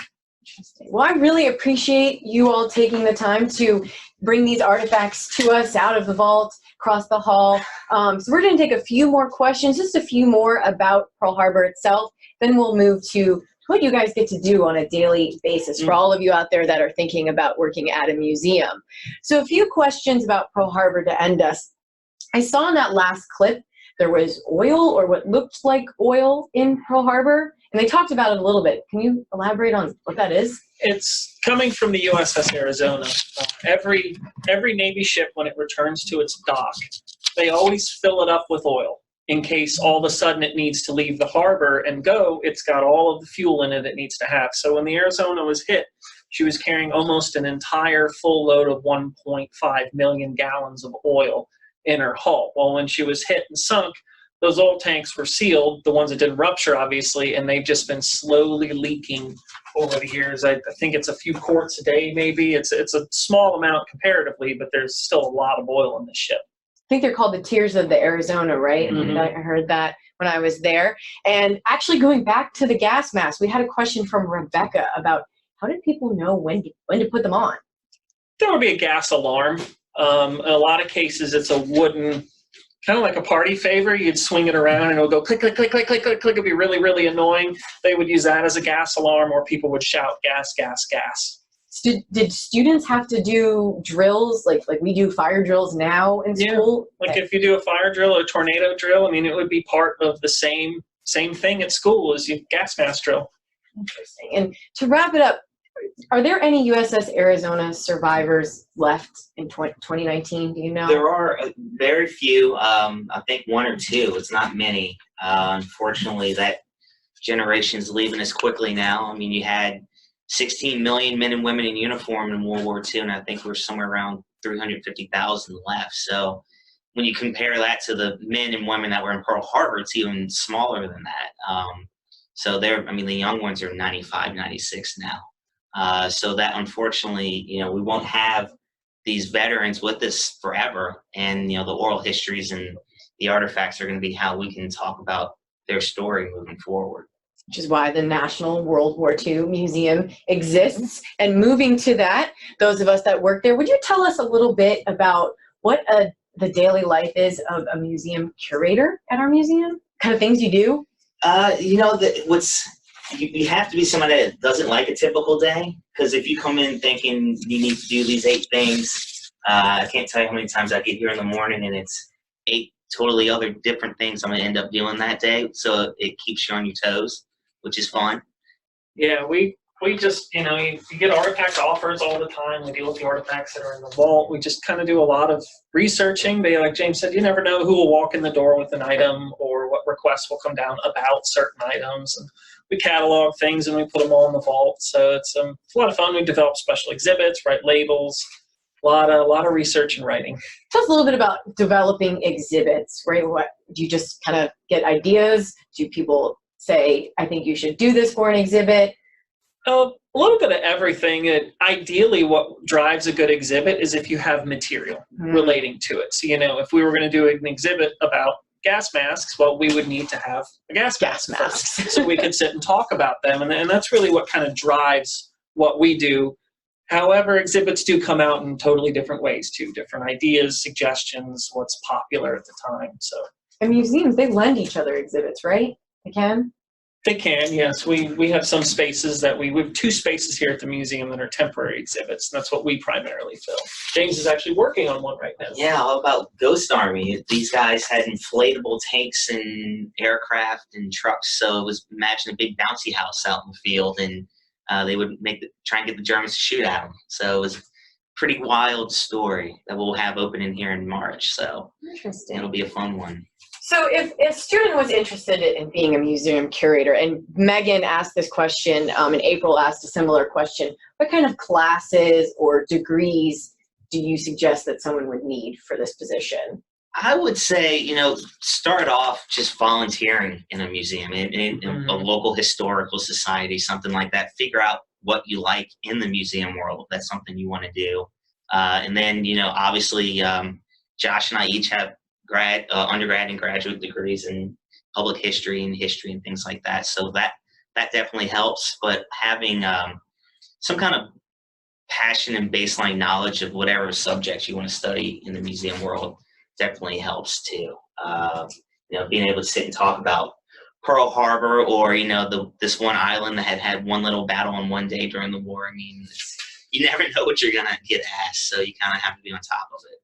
A: Well, I really appreciate you all taking the time to bring these artifacts to us out of the vault, across the hall. So we're going to take a few more questions, just a few more about Pearl Harbor itself. Then we'll move to what you guys get to do on a daily basis for all of you out there that are thinking about working at a museum. So a few questions about Pearl Harbor to end us. I saw in that last clip there was oil, or what looked like oil, in Pearl Harbor, and they talked about it a little bit. Can you elaborate on what that is?
P: It's coming from the USS Arizona. Every Navy ship, when it returns to its dock, they always fill it up with oil in case all of a sudden it needs to leave the harbor and go. It's got all of the fuel in it needs to have. So when the Arizona was hit, she was carrying almost an entire full load of 1.5 million gallons of oil in her hull. Well, when she was hit and sunk, those oil tanks were sealed, the ones that didn't rupture, obviously, and they've just been slowly leaking over the years. I think it's a few quarts a day, maybe. It's a small amount comparatively, but there's still a lot of oil in the ship.
A: I think they're called the Tears of the Arizona, right?
P: Mm-hmm.
A: I heard that when I was there. And actually, going back to the gas mask, we had a question from Rebecca about how did people know when to put them on?
P: There would be a gas alarm. In a lot of cases, it's a wooden, kind of like a party favor. You'd swing it around and it'll go click, click, click, click, click, click, click. It'd be really, really annoying. They would use that as a gas alarm, or people would shout gas, gas, gas.
A: Did students have to do drills like we do fire drills now in school?
P: Like if you do a fire drill or a tornado drill, I mean, it would be part of the same thing at school as your gas mask drill.
A: Interesting. And to wrap it up, are there any USS Arizona survivors left in 2019? Do you know?
K: There are very few. I think one or two. It's not many. Unfortunately, that generation's leaving us quickly now. I mean, you had 16 million men and women in uniform in World War II, and I think we're somewhere around 350,000 left. So when you compare that to the men and women that were in Pearl Harbor, it's even smaller than that. So the young ones are 95, 96 now. So that, unfortunately, we won't have these veterans with us forever, and the oral histories and the artifacts are going to be how we can talk about their story moving forward.
A: Which is why the National World War II Museum exists. And moving to that, those of us that work there, would you tell us a little bit about what the daily life is of a museum curator at our museum? Kind of things you do?
K: You have to be someone that doesn't like a typical day, because if you come in thinking you need to do these 8 things, I can't tell you how many times I get here in the morning and it's 8 totally other different things I'm going to end up doing that day. So it keeps you on your toes, which is fun.
P: Yeah, we just, you get artifact offers all the time. We deal with the artifacts that are in the vault. We just kind of do a lot of researching. But like James said, you never know who will walk in the door with an item or what requests will come down about certain items. And we catalog things and we put them all in the vault. So it's a lot of fun. We develop special exhibits, write labels, a lot of research and writing.
A: Tell us a little bit about developing exhibits, right? What do you just kind of get ideas? Do people say, I think you should do this for an exhibit?
P: A little bit of everything. Ideally, what drives a good exhibit is if you have material relating to it. So, if we were going to do an exhibit about gas masks, well, we would need to have a gas mask first, so we could sit and talk about them. And that's really what kind of drives what we do. However, exhibits do come out in totally different ways too, different ideas, suggestions, what's popular at the time. So,
A: and museums, they lend each other exhibits, right? They can?
P: They can, yes. We have some spaces that we have 2 spaces here at the museum that are temporary exhibits, and that's what we primarily fill. James is actually working on one right now.
K: Yeah, all about Ghost Army. These guys had inflatable tanks and aircraft and trucks, so it was, imagine a big bouncy house out in the field, and they would try and get the Germans to shoot at them. So it was a pretty wild story that we'll have opening here in March. So
A: interesting.
K: It'll be a fun one.
A: So if a student was interested in being a museum curator, and Megan asked this question, and April asked a similar question, what kind of classes or degrees do you suggest that someone would need for this position?
K: I would say, start off just volunteering in a museum, in a local historical society, something like that. Figure out what you like in the museum world. If that's something you want to do. And then, obviously, Josh and I each have undergrad and graduate degrees in public history and things like that. So that definitely helps. But having some kind of passion and baseline knowledge of whatever subjects you want to study in the museum world definitely helps too. Being able to sit and talk about Pearl Harbor, or this one island that had one little battle on one day during the war. I mean, you never know what you're gonna get asked, so you kind of have to be on top of it.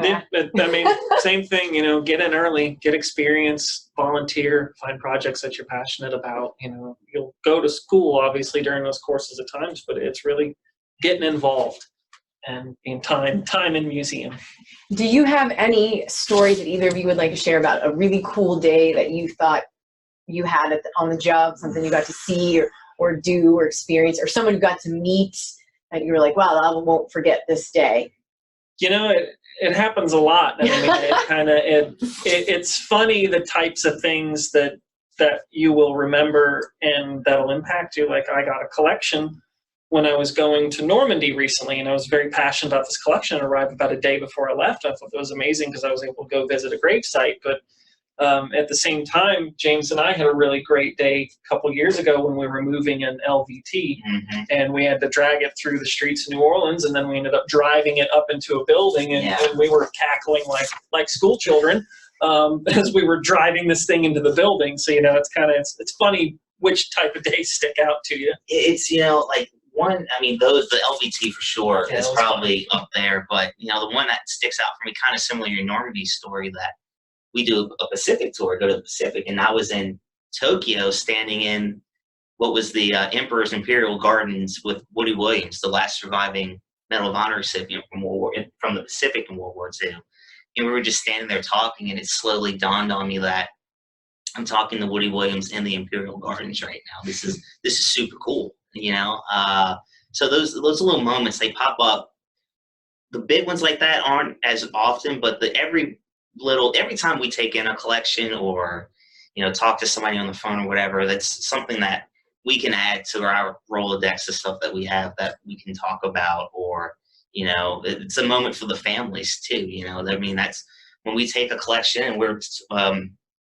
P: Yeah, I mean, same thing, get in early, get experience, volunteer, find projects that you're passionate about. You'll go to school, obviously, during those courses at times, but it's really getting involved and being time in museum.
A: Do you have any stories that either of you would like to share about a really cool day that you thought you had on the job, something you got to see or do or experience, or someone you got to meet that you were like, wow, I won't forget this day?
P: It happens a lot. I mean, it's funny the types of things that you will remember and that'll impact you. Like, I got a collection when I was going to Normandy recently, and I was very passionate about this collection. It arrived about a day before I left. I thought that was amazing because I was able to go visit a gravesite. But at the same time, James and I had a really great day a couple years ago when we were moving an LVT, and we had to drag it through the streets of New Orleans, and then we ended up driving it up into a building, and we were cackling like school children as we were driving this thing into the building. So it's funny which type of days stick out to you.
K: It's the LVT for sure is probably up there, but the one that sticks out for me, kind of similar to your Normandy story, that we do a Pacific tour, go to the Pacific, and I was in Tokyo standing in what was the Emperor's Imperial Gardens with Woody Williams, the last surviving Medal of Honor recipient from the Pacific in World War II. And we were just standing there talking, and it slowly dawned on me that I'm talking to Woody Williams in the Imperial Gardens right now. This is super cool, So those little moments, they pop up. The big ones like that aren't as often, but every time we take in a collection or talk to somebody on the phone or whatever, that's something that we can add to our Rolodex of stuff that we have that we can talk about, or it's a moment for the families too. I mean, that's when we take a collection and we're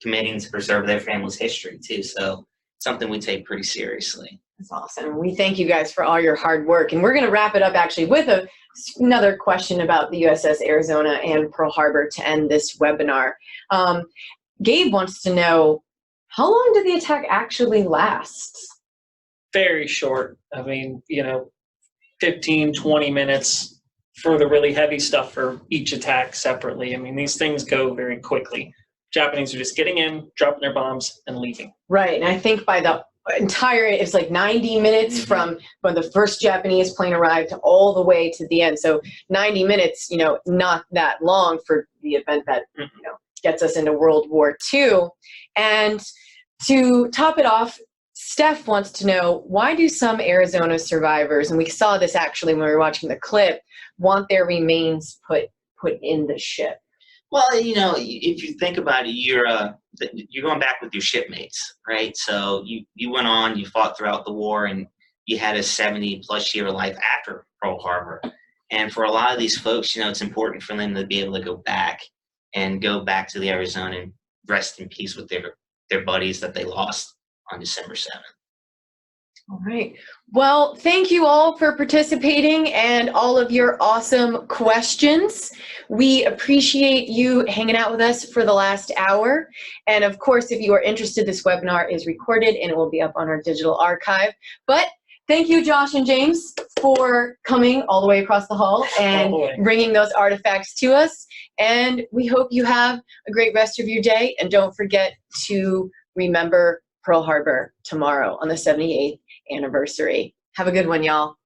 K: committing to preserve their family's history too, so something we take pretty seriously.
A: That's awesome. We thank you guys for all your hard work, and we're going to wrap it up actually with another question about the USS Arizona and Pearl Harbor to end this webinar. Gabe wants to know, how long did the attack actually last?
P: Very short. I mean, 15, 20 minutes for the really heavy stuff for each attack separately. I mean, these things go very quickly. Japanese are just getting in, dropping their bombs, and leaving.
A: Right, and I think by the it's like 90 minutes from when the first Japanese plane arrived to all the way to the end. So 90 minutes, not that long for the event that, gets us into World War II. And to top it off, Steph wants to know, why do some Arizona survivors, and we saw this actually when we were watching the clip, want their remains put in the ship?
K: Well, you know, if you think about it, you're going back with your shipmates, right? So you went on, you fought throughout the war, and you had a 70+ year life after Pearl Harbor. And for a lot of these folks, you know, it's important for them to be able to go back to the Arizona and rest in peace with their buddies that they lost on December 7th.
A: All right. Well, thank you all for participating and all of your awesome questions. We appreciate you hanging out with us for the last hour. And of course, if you are interested, this webinar is recorded and it will be up on our digital archive. But thank you, Josh and James, for coming all the way across the hall and bringing those artifacts to us. And we hope you have a great rest of your day. And don't forget to remember Pearl Harbor tomorrow on the 78th anniversary. Have a good one, y'all.